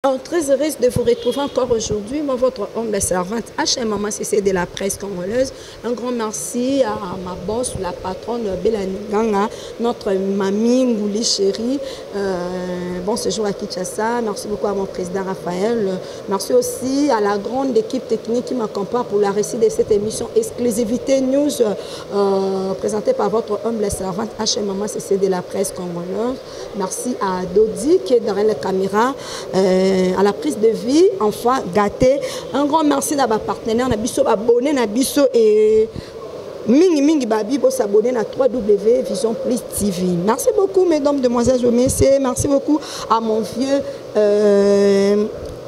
Très heureuse de vous retrouver encore aujourd'hui. Moi, votre humble servante HM Maman CC de la presse congolaise. Un grand merci à ma boss, la patronne Bélani Ganga, notre mamie Ngouli chérie. Bon séjour à Kinshasa. Merci beaucoup à mon président Raphaël. Merci aussi à la grande équipe technique qui m'accompagne pour la récit de cette émission Exclusivité News présentée par votre humble servante HM Maman CC de la presse congolaise. Merci à Dodi qui est derrière la caméra. À la prise de vie, enfin gâté. Un grand merci à ma partenaire, Nabiso, abonné Nabiso et Mingi Babi, pour s'abonner à 3W Vision Plus TV. Merci beaucoup, mesdames, demoiselles et messieurs. Merci beaucoup à mon vieux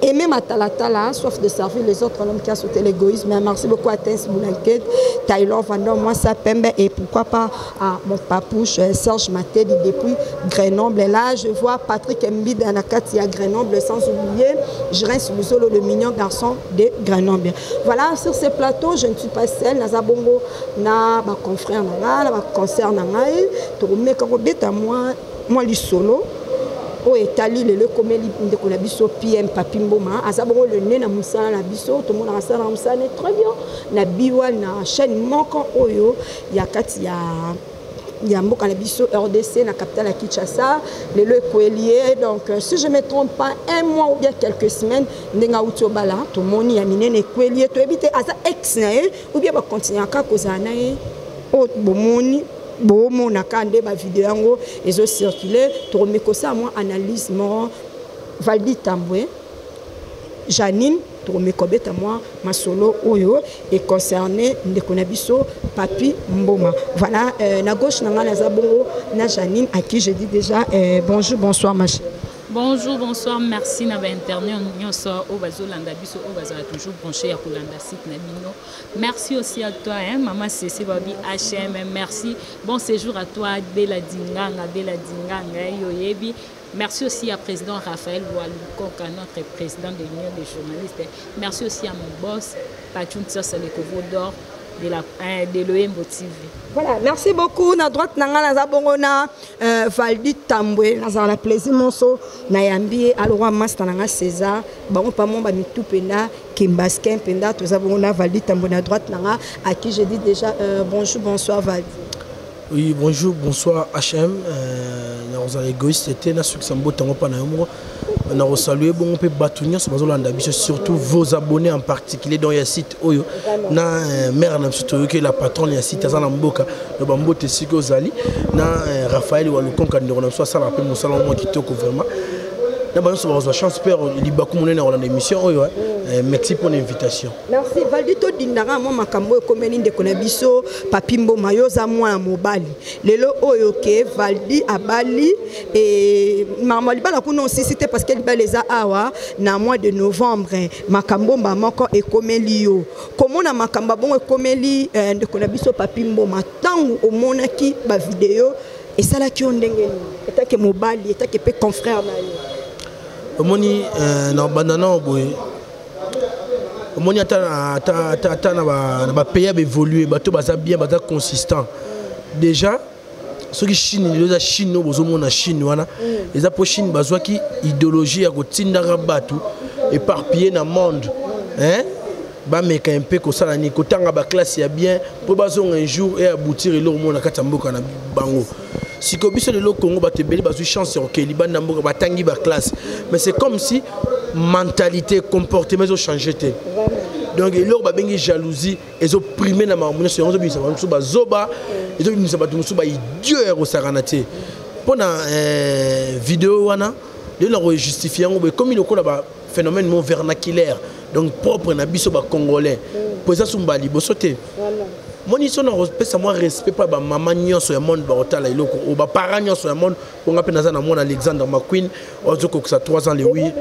Aimé Matalatala, soif de servir les autres hommes qui a sauté l'égoïsme. Merci beaucoup à Tens Boulanket, Taylor Vandon, moi ça Pembe et pourquoi pas à mon papouche Serge Matédi depuis Grenoble. Et là, je vois Patrick Mbid Anakati à Grenoble, sans oublier Jérens Luzolo, le mignon garçon de Grenoble. Voilà, sur ce plateau, je ne suis pas seule. Nazabongo, na ma confrère, na ma concert, na tout le monde, moi, lui solo. O etali le komeli ndeko na biso PM Papi Mboma azabongo le nez na musala na biso tout le monde asala na musala très bien na biwa na chaîne moko oyo ya kati ya mboka na biso RDC na capitale à Kinshasa le Koelier. Donc si je me trompe pas un mois ou bien quelques semaines ndenga uti obala to moni ya minene Koelier to ebite aza ex na ou bien ba continuer ka kozana o bomoni bon na kande ba vidéo yango ezo circuler to remeko ça moi analyse moi Valdi Tambwe Janine to remeko beta moi ma solo oyo et concerné ndeko na biso Papi Mboma. Voilà na gauche na ngana za bongo na Janine à qui je dis déjà bonjour bonsoir ma chérie. Bonjour, bonsoir, merci na internet au bazolanda biso au bazala toujours branché à Kolanda site Nabino. Merci aussi à toi maman CC Babi HM, merci. Bon séjour à toi Bella Dinganga Yoyebi. Merci aussi à président Raphaël Walukoka, notre président de l'Union des journalistes. Merci aussi à mon boss Pachoun Salekovo d'or de l'OMBO TV. Voilà, merci beaucoup. Na droite nanga na bongo Valdi Tambwe na la plaisir monso na yambi alwa master nanga César bango pa mon ba mitupenda Kimbasken penda to zabongo na Valdi Tambwe na droite nanga à qui je dis déjà bonjour bonsoir Valdi. Oui, bonjour, bonsoir HM. Nous avons égoïste, c'était un succès tango panayomo. Nous avons salué bon peu batounia sur bazolanda biso surtout vos abonnés en particulier dans le site oyo na mère na surtout que la patronne ya site azana mboka le bambote siko zali na Raphaël Walukonka ndiko na so ça rappelle mon salon moi kitoko vraiment. Na ba so chance père libaku monene na émission oyo merci pour l'invitation. Merci Valdi to dindanga mo makambo ekomeli ndeko na biso Papi Mboma yoza mwana mobali lelo oyo ke Valdi abali et mamali bala kuno cité parce qu'elle baleza awa na mois de novembre makambo moko ekomeli yo comment na makamba bon ekomeli ndeko na biso Papi Mboma tangu omonaki ba vidéo et ça là qui on ndenge eta ke mobali eta ke pe confrère na yo omoni na banana boy omoni ata na ba pays évoluer bato baza bien baza consistant déjà ceux qui Chine les Chine no bozo mona Chine wana les apo Chine bazwa ki idéologie ya kotinda bato éparpillé na monde hein ba meka un peu ko sala ni kotanga ba classe ya bien pour bazonga un jour et aboutir le monde kata mboka na bango. Si Kobiso de Congo batebeli bazu chance ok liban na mboka batangi ba classe mais c'est comme si mentalité comportement ont changé té. Donc leur ba bengi jalousie ils ont primé na mamuna sur on bisa ba zoba ils ont bisa ba ba idiot au saranate. Pendant vidéo wana de leur justifier comme il ko ba phénomène non vernaculaire donc propre na biso ba congolais. Poza sumbali bosoté. Mon iso na respect moi respect pas ba maman nyonso ya monde ba otala iloko o ba parents nyonso ya monde on appelle na za mona Alexander McQueen ozo ko ça 3 ans le 8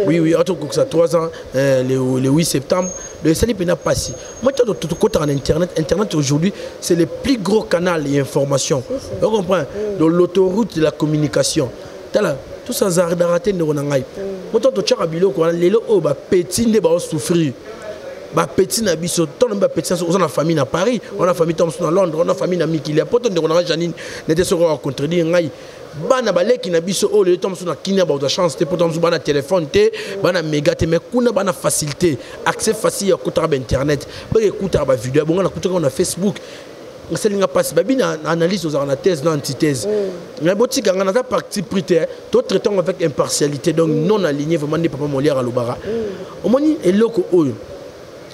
oui ozo ko ça 3 ans le 8 septembre le sali pena passé moi tout côté en internet aujourd'hui c'est le plus gros canal d'information vous comprenez dans l'autoroute de la communication tala tout ça zardaraté ne ronangai moi to tchaka biloko lelo o ba petit nde ba souffrir ba petit na biso ton ba petit on a famille na Paris, on a famille Thompson à Londres, on a famille na Mikili. Pourtant on a Janine n'était sur contredire ngai. Bana baleki na biso o le Thompson na kinya ba de chance te pourtant bana téléphone te bana méga te mais kuna bana facilité accès facile à côté internet ba écouter ba vidéo bon na côté on a Facebook c'est linga passe ba bina analyse aux na thèse na antithèse na botika ngana ta partie prité to traitant avec impartialité donc non aligné vraiment ne papa Molière à Lubara omoni eloko oyo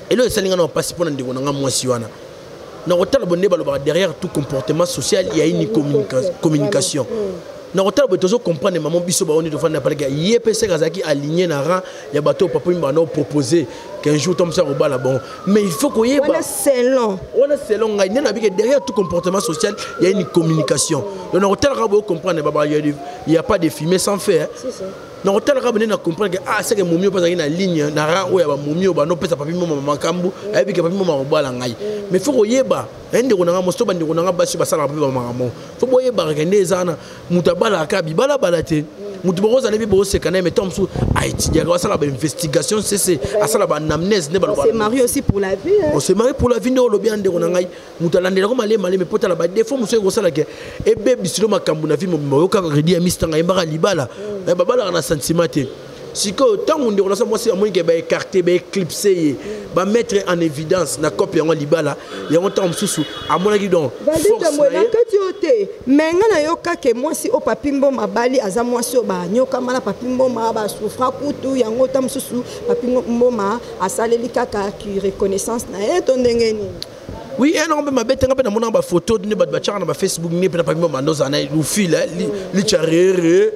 elo c'est linga na passe pour ndeko na mwasi wana na hôtel bonne ba derrière tout comportement social il y a une communication. Na hôtel bo toujours comprendre maman biso ba on de fana parler yepese kazaki aligné na rang ya bateau papa mbana proposer qu'un jour comme ça au bas là bon mais il faut qu'on y ait on a selon ngai na bi derrière tout comportement social il y a une communication. Na hôtel rabo comprendre baba il y a pas de fumer sans faire. C'est ça. Na hôtel rabo na comprendre que ah c'est que momio pas na ligne na rang o ya ba momio ba no pesa papi mama makambu et puis que papi mama ba la ngai mais faut qu'on y ait ba ende ko na mosto bandi ko na basi ba sala papi mama mama faut boye ba rekende zana mutabala kabi bala balate mutu boza na bi bo se kana mais tomsu Haïti il y a ça la investigation c'est à ça la anamnèse ne ba on s'est marié aussi pour la vie on s'est marié pour la vie no lobi ande ko na ngai mutalande ko malé mais pota la ba défaut muso ko sala ke e bebi silo makambu na vie mo ka redi amista ngai mbaka libala na babala na sentiment te siko tango ndeko na moi c'est moi qui ba écarter ba éclipser ba mettre en évidence na copie yango libala yango tam susu amona ki donc force na kati ote menga na yoka ke moi si o papimbo mabali aza moi si o ba nyoka mala papimbo ma ba souffra kutu yango tam susu papimbo ma asaleli kaka ki reconnaissance na e to ndenge ni. Oui, et non, mais ma bête, on a une photo de ma Facebook, ni pas papimbo ma nos années ou fil li charrere.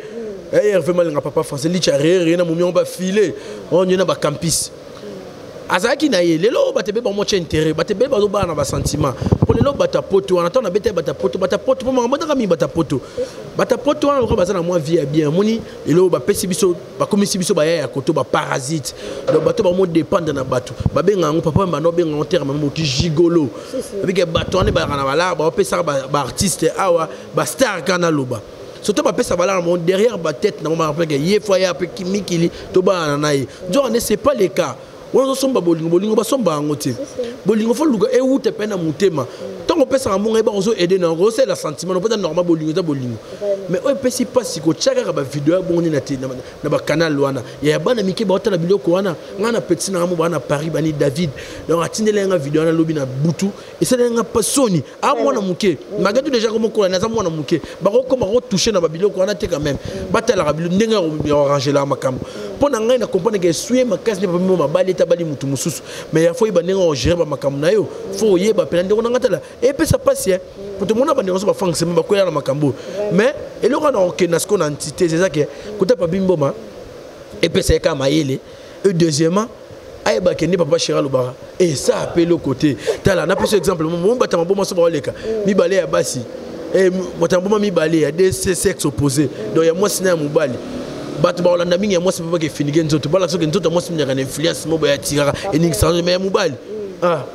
Et Hervé Malinga papa français li charrere na mumion ba filer on y na ba campus azaki na ye lelo batebe ba moche intérêt batebe ba zo ba na ba sentiment pour lelo bata poto on attend na bete bata poto pour moi bata mi bata poto on ko bazana moi vie bien moni lelo ba pesi biso ba komisi biso ba ya koto ba parasite donc bato ba mo dépendre na bato ba benga ngo papa ba no benga en terme mo ki gigolo avec bato on ba na bala ba pesa ba artiste awa ba star kana loba surtout ma pesa bala mon derrière ma tête na ma rappelle que yefa ya pe kimikili to ba na yi donc ne c'est pas le cas on somba bolingo ba somba ngote bolingo fo luga e wute pena mutema tant on pesa amonga ba ozo aider na c'est la sentiment on peut normal bolingo ta bolingo mais on pesi pas siko chaka ba vidéo boni na ba canal wana ya bana mike ba otala biloko wana ngana petit na mo bana Paris bani David donc atindela nga vidéo na lobi na butu et ça nga pasoni a mwana muke magatu déjà comme ko na za mwana muke ba ko koma ko toucher na ba biloko wana te quand même batala ka biloko ndenga arranger la makambo pona ngai na comprendre que suye makasi ne pas mo mabali tabali mutu mususu mais il faut ibanenga o gérer ba makambo na yo faut yeba pena ndeko na ngatala et puis ça passe pour tout le monde ba ndeko so ba fonctionner ba kwela na makambo mais et le kana ok na ce qu'on entité c'est ça que kota pa bimboma et puis c'est kama yele et deuxièmement ay ba kende papa Chéra Lubara et ça appelle le côté tala na pese exemple mo batama boma so ba oleka mi balé ya basi et batama boma mi balé ya des sexes opposés donc ya moi sina mobali bato ba olanda mingi ya moi c'est pas que finige nzoto bala so que nzoto moi c'est une influence mo ba ya tirara et ni ça mais mobali ah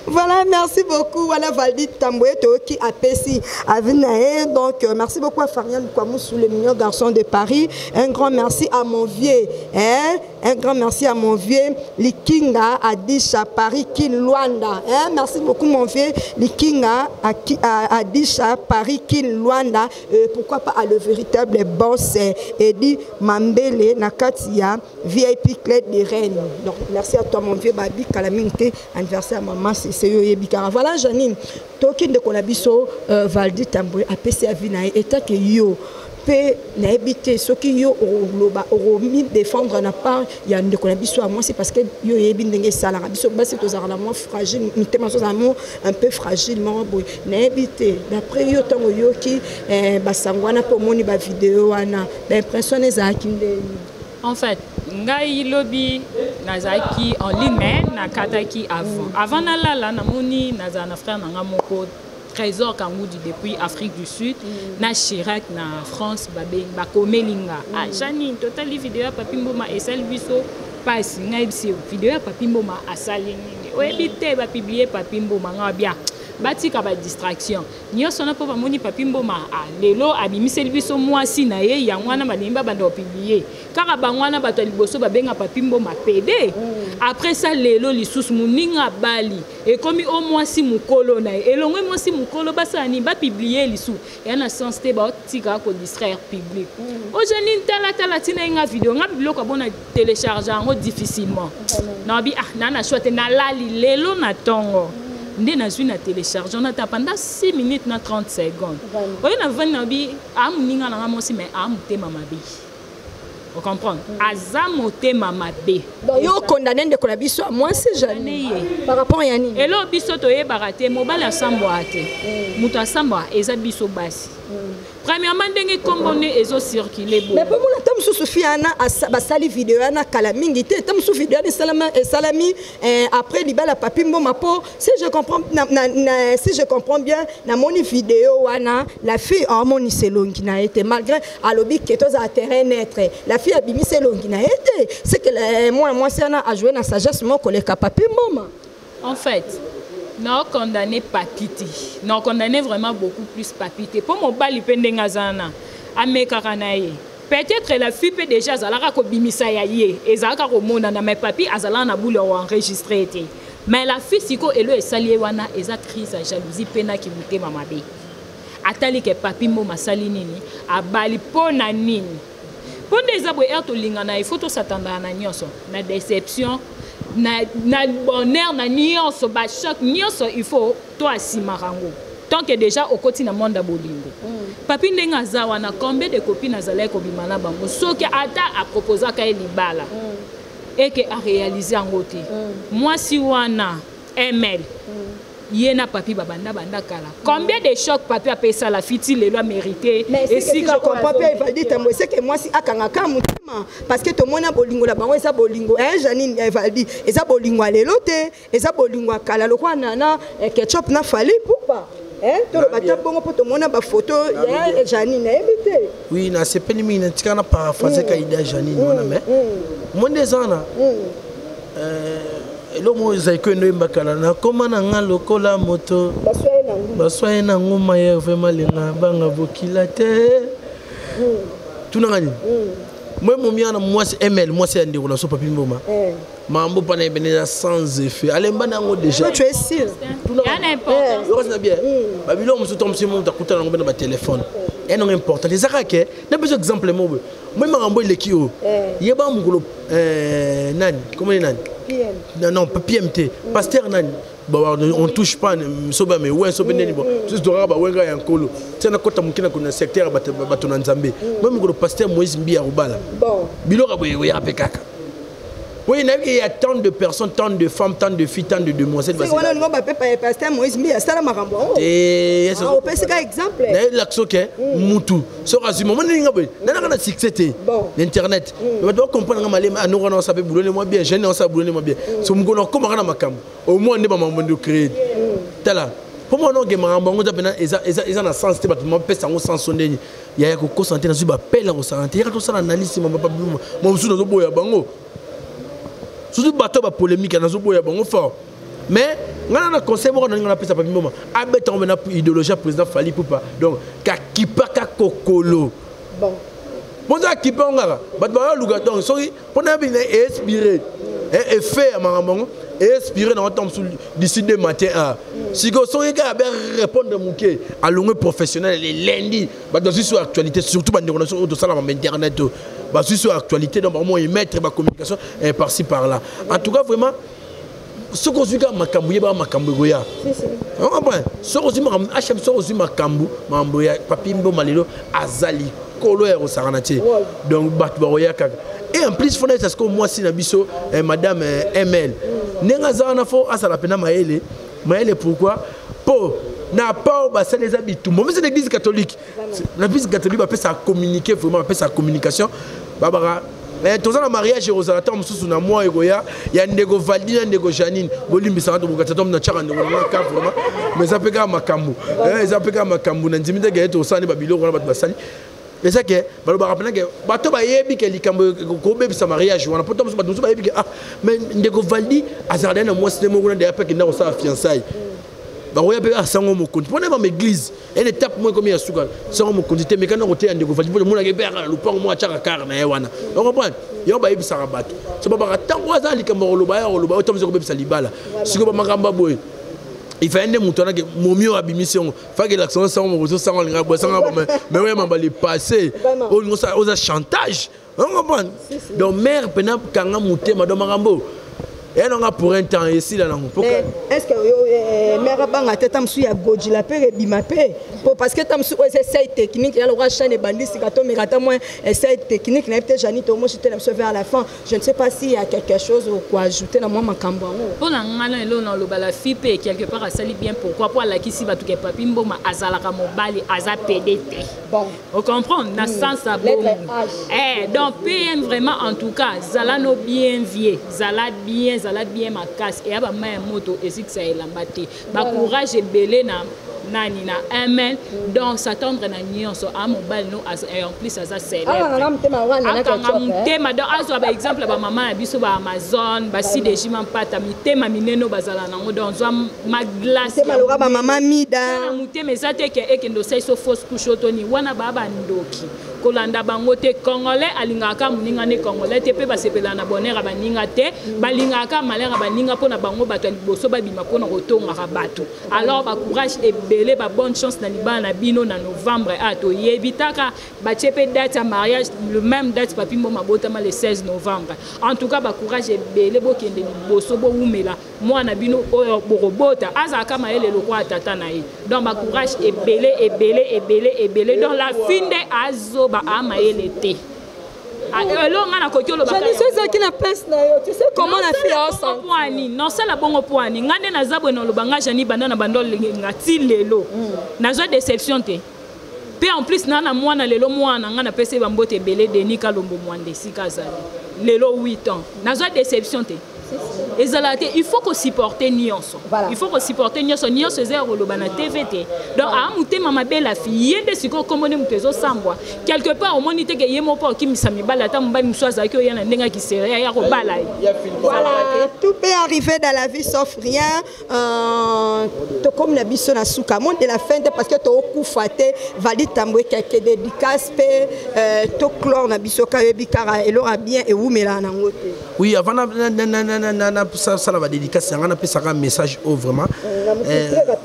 voilà, merci beaucoup. Voilà, Valdi Tamboueto qui a payé à Vinae. Donc, merci beaucoup à Farian Kouamoussou, le meilleur garçon de Paris. Un grand merci à mon vieux. Un grand merci à mon vieux Likinga Adisha Paris Kinluanda. Merci beaucoup, mon vieux Likinga Adisha Paris Kinluanda. Pourquoi pas à le véritable boss Edi Mambele Nakatia VIP Clé des Reines. Donc, merci à toi, mon vieux Babi Kalaminte, anniversaire à maman, c'est Yebikara. Voilà, Janine, Tokin de Kolabiso, Valdi Tamboué, a PC à Vinae, et tant que yo, peut n'habiter, ce qui yo, au défendre n'a pas, il y a de Kolabiso à moi, c'est parce que yo yebindenge salarabiso, c'est aux armes fragiles, un peu fragile, n'habiter. D'après yo, tant yo qui, basangwana pour moni ba vidéo, l'impression des akinde. En fait, ngai lobby nazaki en ligne mais nakataki avant nalala namoni nazana frère nanga moko trésor kangoudi depuis Afrique du Sud na Chirac na France ba komelinga Janine totali vidéo papi mboma et celle biso passe ngai vidéo papi mboma asali nini o ebité ba publier papi mboma nga bien batika ba distraction nyonso na po bamoni papi mboma lelo abimiseli biso mwasi na ye yangwana balimba bando publier kaka bangwana bato liboso babenga papi mboma PD après ça lelo lisusu muninga bali et comme au mwasi mukolo na elongwe mwasi mukolo basani ba publier lisu ya na sens te ba tika ko distraire public aujourd'hui tala tina nga vidéo nga biloko bona télécharger en difficilement na bi nana choite na lali lelo na tongo ndé na na télécharge on a pendant 6 minutes na 30 secondes oui na vani na bi amuninga na moi aussi mais amute mama bi vous comprenez azamote mama bi donc yo condamné de ko la biso moi c'est jamais par rapport à nini elo biso to ye barate mobile asambo ate muto asambo eza biso basi premièrement ndenge kombone ezo circuler bon mais pour moi tam sou fiana basali vidéo na kala mingi te tam sou vidéo ni salami après libala papi mboma po si je comprends bien na moni vidéo wana la fille a moni selongi na été malgré alobi que tous a terrain naître la fille a bimi selongi na été c'est que moi c'est a joué na sagesse mon collègue papi mboma en fait non condamné papiti non condamné vraiment beaucoup plus papiti pour mon bali pendenga zana amekaranaye peut-être la fille peut déjà azalaka ko bimisa ya ye ezalaka ko mona na mes papi azala na boule enregistré été mais la fille siko elo esali wana eza crise à jalousie pena ki mutema mabe atali ke papi mo masali nini abali pona nini ponde ezabo erto lingana il faut to s'attendre na nyonso na déception na bonheur na nyonso ba choc nyonso il faut toi simarango tant que déjà au côté na monde bolingo papi ndenga zawa na combien de copines azalai ko bimana bango soki ata a proposer ka libala et que a réaliser en côté moi si wana ML yena papi babanda banda kala combien de chocs papi a payé ça la fille les lois mérité et si je comprends pas il va dire c'est que moi si akanga ka mutima parce que to mona bolingo la bango eza bolingo Janine va dire eza bolingo lelo te eza bolingo kala lo kwa nana ketchup na fali pourquoi to le bata bongo poto mona ba photo ya Janine éviter oui na c'est peni mina tikana paraphraser ka idée Janine mona mais mon désana elo mo zaiko ndo mbakala na koma na nga lokola moto baswaye na ngoma ya vraiment lenga banga bokila te tuna ngani moi mon mia na moi c'est ML moi c'est ndeko na so papi mboma mambo pana ebeneza sans effet alemba nango déjà tu es sûr ya n'importe yo ça bien babilo mo so tom si mo takuta na ba téléphone et non important les akake na besoin exemple mo moi mambo ileki o yeba mungolo nani comment nani non pas PMT pasteur nani on touche pas soba mais ouais soba nani bon juste dora ba wenga ya nkolo tena kota mukina kuna secteur bato na nzambe moi mungolo pasteur Moïse Mbia Rubala bon biloko boye ya pekaka. Oui, il y a tant de personnes, tant de femmes, tant de filles, tant de demoiselles. C'est quoi le nom de pasteur Moïse Mbia ça la marambo. Et on peut c'est un exemple. L'action que Moutou. Ce résumé, moi n'ai pas succès l'internet. On doit comprendre que nous on savait boulonner moi bien, jeune on savait boulonner moi bien. So m'gono comment on a makam. Au moins on est pas monde créer. Tala. Pour moi non que marambo on a ils en a sens te battement pèse en sens sonner. Il y a ko santé na su ba pela ko santé. Il y a tout ça analyse moi pas moi sou na zo boya bango. Surtout bateau ba polémique na zo boya bango fort. Mais ngana na conseil mo na ngana pesa papi moma abeta on na idéologie président Fally Ipupa donc ka kipaka kokolo bon bon ça kipa ngara bat ba luga donc sorry pona bi na inspiré et fait à mamango inspiré dans temps d'ici de matin à si go sorry ga ba répondre muké à longue professionnel les lundi ba dans sur actualité surtout ba ndeko sur de ça la internet ba sur actualité donc vraiment y mettre ba communication par-ci par-là en tout cas vraiment ce qu'on dit makambu yeba makambu goya on comprend ce qu'on dit makambu HM ce qu'on dit makambu mambo ya papi mbo malelo azali kolo ya osaranati donc batu baroya kaka et en plus fona ça ce que moi si na biso madame ML nenga zana fo asala pena maele pourquoi pour n'a pas basé les habitudes mais c'est l'église catholique l'église catholique va faire sa communiquer vraiment faire sa communication babara tout ça, le mariage, Jérusalem, je na moi il y a ndego Valdina, ndego Janine, bolimbi ça to bukata tom na chara ndego na ka vraiment, mais ça peut ka makambu, ça peut ka makambu na ndimite ga to sani babilo na bat basali. Et ça que balo ba rappeler que bato ba yebi ke likambo ko bebi sa mariage, on a potom ba ba yebi que ah mais ndego Valdi azarda na moi c'est mo na de après que na sa fiançailles. baroya pe asango mokonzi pona ba église une étape moins comme ya suka sango mokonzi te mekana côté ndeko fati pona mona ke pera lupango mo achaka kar na yewana on comprend yo ba yebisa rabato so ba tango aza likambo loba ya loba otomze ko bebisa libala siko ba makamba boy il fait un des moutons qui momio a bimission fait que l'action sans mon retour sans linga boisson mais ouais m'a les passer aux chantage on comprend donc mère pena kanga mouté madame Marambo elle on a pour un temps ici là est-ce que mère banga teta msu ya goji la pere bimape parce que tam su essai technique il y a le chaîne et bandit si kato mais kata moins essai technique na peut-être Janito moi j'étais là vers la fin je ne sais pas s'il y a quelque chose quoi ajouter dans moi makambo pour la ngala elo na lo bala fipe quelque part ça bien pourquoi pour la kisi ba tout ke papi mboma azala ka mobali aza PDT bon on comprend na sens ça bon donc PM vraiment en tout cas zala no bien vieux zala bien ma casse et aba ma moto et si que ça est lambate ba courage et belé na nani na amen donc s'attendre na nyonso a mobile no as en plus as a célèbre tema donc azo ba exemple ba maman na biso ba Amazon ba si des jimam pata mitema mineno bazala nango donc zo ma glace tema ba maman mida mutema ezate ke ekendo sai so fausse couche otoni wana ba ndoki kolanda bango te congolais alingaka muninga ne congolais te pe basepela na bonheur baninga te balingaka malheur baninga pona bango bato liboso babima pona kotonga bato alors ba courage et belé ba bonne chance na libana na bino na novembre ato yebitaka ba chepe date ya mariage le même date papi mo mabotama le 16 novembre en tout cas ba courage et belé bokende liboso bo umela mwana bino oyo borobota azaka maele lokwa tata na ye donc ba courage et belé dans la fin de azo ba amaele te tu sais comment la fille ensemble non c'est la bonne poani ngane na zabwe no lobanga jani banda na bandol ngati lelo na zo déception te pe en plus na mwana lelo mwana ngana pese bambote belé Denis Kalombo mwande sikazali lelo 8 ans na zo déception te il faut qu'on supporte nyonso il faut qu'on supporte nyonso zéro le bana TVT donc a muté mama belle fille yende siko komone mutezo sambwa quelque part au monite ke yemo pa ki misami bala ta mbani mswaza ki oyana ndenga ki seria ya ko bala voilà tout peut arriver dans la vie sauf rien to comme na biso na suka monde de la fin parce que to okufaté vali tambwe quelques dédicaces pe to clore na biso ka bikara et l'aura bien et ou mela na ngote oui avant ça va dédicace on a fait un message vraiment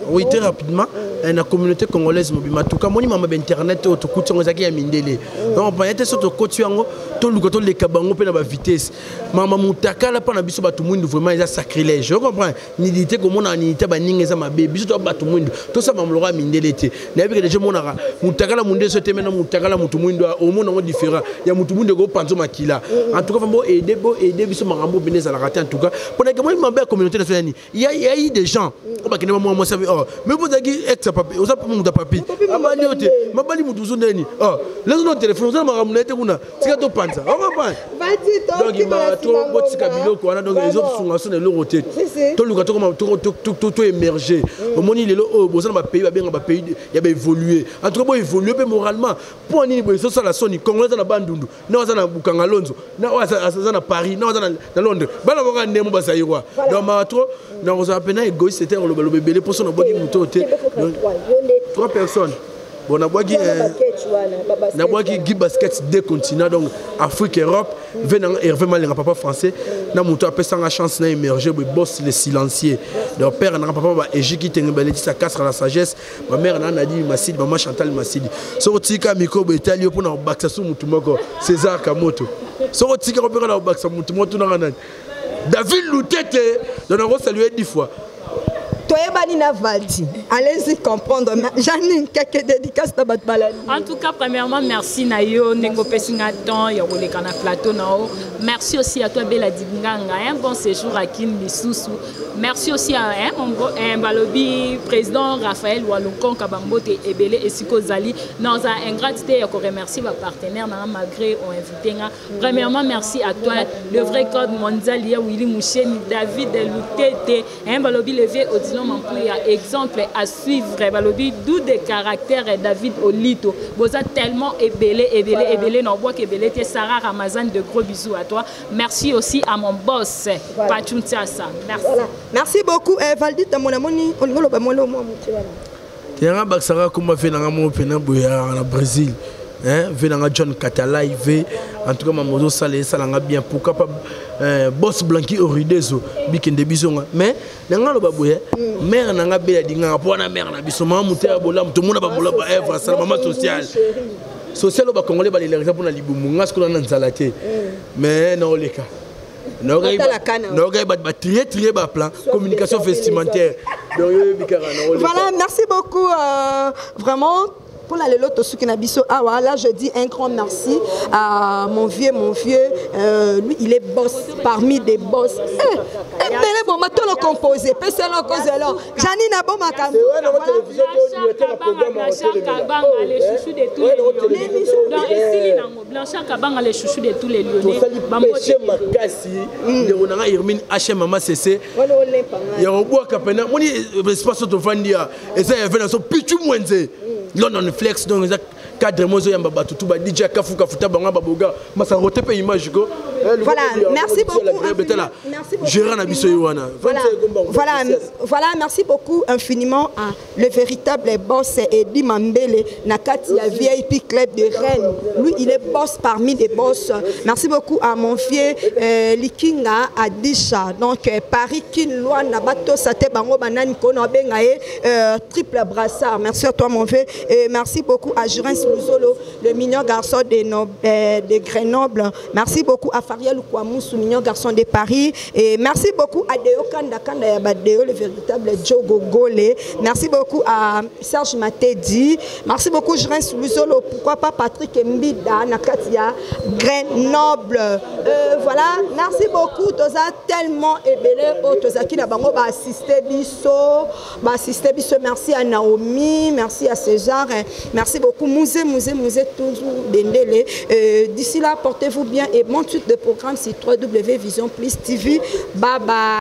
oui très rapidement la communauté congolaise mobima tout cas moni mama internet to kuti ngozaki ya mindele donc pa yete soto koti yango to lukoto le kabango pe na ba vitesse mama mutakala pa na biso batu mwindu vraiment ça sacrilège je comprends ni dité ko mona ni te ba ninga ma bébé biso to batu mwindu to ça mamlo ra mindele te na bi que déjà mona mutakala munde so te mena mutakala mutu mwindu au mona ngo différent ya mutu mwindu go panzo makila en tout cas bo aider biso marambo beneza la raté en tout cas pour que moi ma belle communauté nationale il y a eu des gens on qui moi ça mais vous avez ex papi on ça pour mon papi mabali ote mabali mutu zondeni les autres téléphones ça maramunete kuna tika to panza on va pas donc il m'a trop botika biloko wana donc les autres sont en l'euro tête to luka to comme to émerger au moni lelo boza na pays ba benga ba pays ya ba évoluer en tout cas évoluer moralement pour ni bo ça la soni congolais na bandundu na za na bukanga lonzo na za na Paris na za na Londres bana boka ndemo basayirwa donc ma trop na on appelle égoïste c'était le bébé pour son body muto te 3 personnes bon na boki Guy Basket des continents donc Afrique Europe venant Hervé Malenga papa français na muto appelle ça la chance na émerger le boss les silencieux donc père na papa ba Ejiki Tengbele ça casse la sagesse ma mère na Nadi Masidi maman Chantal Masidi so tika micro betalio pour na baksa su mutu moko César Kamoto so tika ko na baksa mutu moto na nani David Loutete donc on va saluer 10 fois. Allez-y comprendre. Janine, quelques dédicaces de votre balade. En tout cas, premièrement, merci Nayo, Nengo Pessingaton, Yorole Kana Plateau Nao. Merci aussi à toi, Bella Dibinganga. Un bon séjour à Kim Bissoussou. Merci aussi à un balobi président Raphaël Walokon Kabambote et Belé et Siko Zali. Nous avons un gratitude et remercie nos partenaires malgré ont invité. Premièrement, merci à toi, le vrai code mondial, Willy Moucheni, David Loutete, un balobi levé au homme pour y a exemple à suivre balobi d'où des caractères David Olito vous êtes tellement ébélé non bois qu'ébélé Sarah Ramazan, de gros bisous à toi. Merci aussi à mon boss Pachuntiasa. Merci. Voilà. Merci beaucoup Valdi mon amoni on ngolo ba molo mo mutiwana. Tianga Baksara comme fait dans mon pena boya en Brésil. Hein, venant John Catala IV en tout cas mamozo salé salanga bien pourquoi pas boss blanqui oridezo bikende bisonga mais nanga lo baboya mère nanga bela dinga pona mère na biso mamu te bola tout monde ba bola ba Eva ça maman social social au ba congolais ba les raisons pour na libumu ngas ko na nzalate mais non les cas non gars ba trier ba plan communication vestimentaire voilà merci beaucoup vraiment. Pour la Leloto Sukinabiso, là je dis un grand merci à mon vieux, lui il est boss parmi des boss. Mais bon, maintenant le composé, PC le cause là. Janine a bon ma cam. Blanchard Kabanga les chouchous de tous les Lyonnais. Bamboche Makasi, de Ronanga Irmine HM Mama CC. Il y a un bois capena. Moni espace de Vandia et ça y avait dans son pichu mwenze. London flex donc cadre mozo yamba batutu ba DJ kafuka futa banga baboga masa rote pe image go. Voilà, merci beaucoup. Voilà, merci beaucoup infiniment à le véritable boss Eddie Mambele Nakati à VIP Club de Rennes. Lui, il est boss parmi les boss. Merci beaucoup à mon vieux Likinga Adisha. Donc Paris Kinloa Nabato Sate Bango Banani Kono Bengae triple brassard. Merci à toi mon vieux et merci beaucoup à Jurin Louzolo, le mignon garçon de Grenoble. Merci beaucoup à Fariel Kouamoussou, mignon garçon de Paris. Et merci beaucoup à Deo Kanda Yabadeo, le véritable Joe Gogole. Merci beaucoup à Serge Matedi. Merci beaucoup Jurin Louzolo. Pourquoi pas Patrick Mbida, Nakatia, Grenoble. Voilà, merci beaucoup. Toza tellement ébélé. Toza qui n'a pas assisté biso. Merci à Naomi. Merci à César. Merci beaucoup. Mouzé, toujours Dendele. D'ici là, portez-vous bien et bon suite de programme sur www.vision plus TV. Bye bye.